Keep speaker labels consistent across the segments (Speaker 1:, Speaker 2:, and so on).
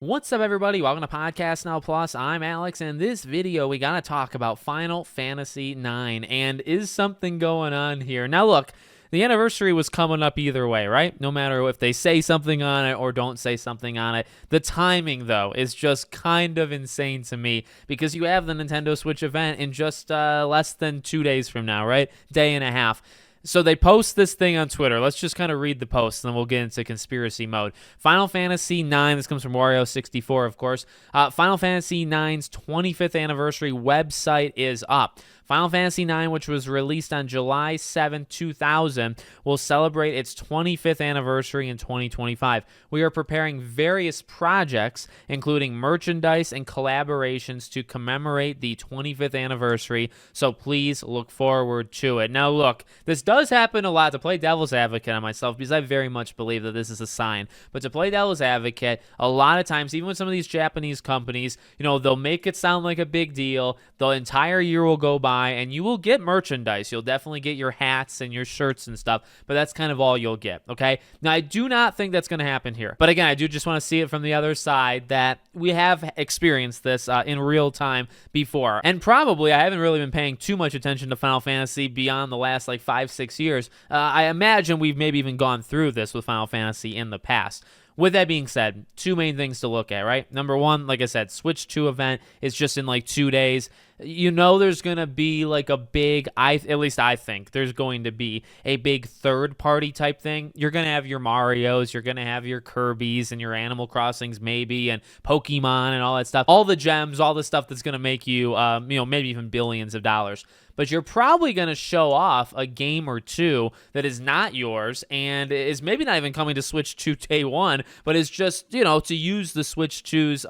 Speaker 1: What's up, everybody? Welcome to Podcast Now Plus. I'm Alex, and in this video, we got to talk about Final Fantasy IX, and is something going on here? Now, look, the anniversary was coming up either way, right? No matter if they say something on it or don't say something on it. The timing, though, is just kind of insane to me because you have the Nintendo Switch event in just less than 2 days from now, right? Day and a half. So they post this thing on Twitter. Let's just kind of read the post, and then we'll get into conspiracy mode. Final Fantasy IX, this comes from Wario64, of course. Final Fantasy IX's 25th anniversary website is up. Final Fantasy IX, which was released on July 7, 2000, will celebrate its 25th anniversary in 2025. We are preparing various projects, including merchandise and collaborations to commemorate the 25th anniversary, so please look forward to it. Now, look, this does happen a lot. To play devil's advocate on myself, because I very much believe that this is a sign, but to play devil's advocate, a lot of times, even with some of these Japanese companies, they'll make it sound like a big deal. The entire year will go by, and you will get merchandise. You'll definitely get your hats and your shirts and stuff, but that's kind of all you'll get, okay? Now, I do not think that's going to happen here, but again, I do just want to see it from the other side that we have experienced this in real time before, and probably I haven't really been paying too much attention to Final Fantasy beyond the last 5-6 years. I imagine we've maybe even gone through this with Final Fantasy in the past. With that being said, two main things to look at, right? Number one, like I said, Switch 2 event is just in 2 days. There's going to be a big, at least I think, there's going to be a big third-party type thing. You're going to have your Marios, you're going to have your Kirbys and your Animal Crossings maybe, and Pokemon and all that stuff. All the gems, all the stuff that's going to make you, maybe even billions of dollars. But you're probably going to show off a game or two that is not yours and is maybe not even coming to Switch 2 day one, but is just, to use the Switch 2's,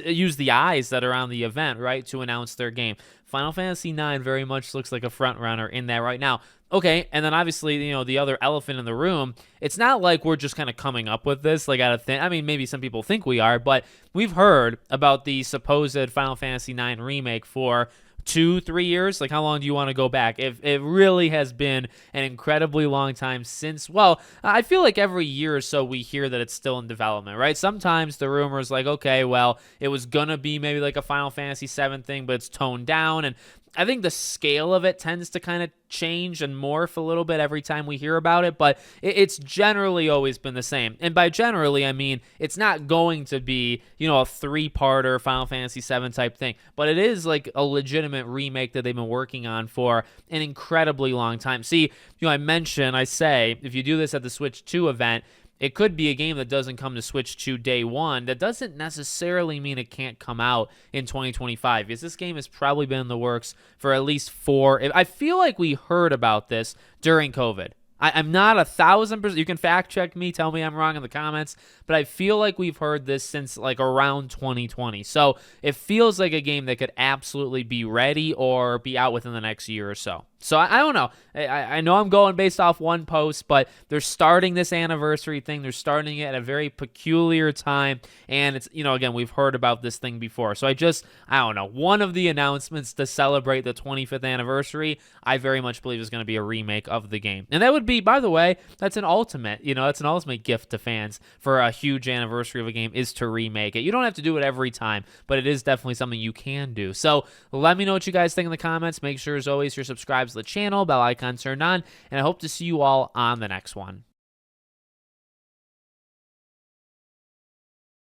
Speaker 1: use the eyes that are on the event, right, to announce their game. Final Fantasy IX very much looks like a front runner in that right now. Okay, and then obviously, the other elephant in the room, it's not like we're just kind of coming up with this, out of thin. I mean, maybe some people think we are, but we've heard about the supposed Final Fantasy IX remake for 2-3 years. How long do you want to go back? If it really has been an incredibly long time since, well, I feel like every year or so we hear that it's still in development, right? Sometimes the rumor is okay, well, it was gonna be maybe a Final Fantasy VII thing, but it's toned down, and I think the scale of it tends to kind of change and morph a little bit every time we hear about it, but it's generally always been the same. And by generally, I mean it's not going to be, a 3-parter Final Fantasy VII type thing, but it is a legitimate remake that they've been working on for an incredibly long time. See, I say, if you do this at the Switch 2 event, it could be a game that doesn't come to Switch 2 day one. That doesn't necessarily mean it can't come out in 2025, because this game has probably been in the works for at least 4. I feel like we heard about this during COVID. I'm not 1,000%. You can fact check me, tell me I'm wrong in the comments, but I feel like we've heard this since around 2020. So it feels like a game that could absolutely be ready or be out within the next year or so. So I don't know. I know I'm going based off one post, but they're starting this anniversary thing. They're starting it at a very peculiar time, and it's, again, we've heard about this thing before. So I don't know. One of the announcements to celebrate the 25th anniversary, I very much believe is going to be a remake of the game. And that would be, by the way, that's an ultimate, that's an ultimate gift to fans for a huge anniversary of a game, is to remake it. You don't have to do it every time, but it is definitely something you can do. So let me know what you guys think in the comments. Make sure, as always, you're subscribed to the channel, bell icon turned on, and I hope to see you all on the next one.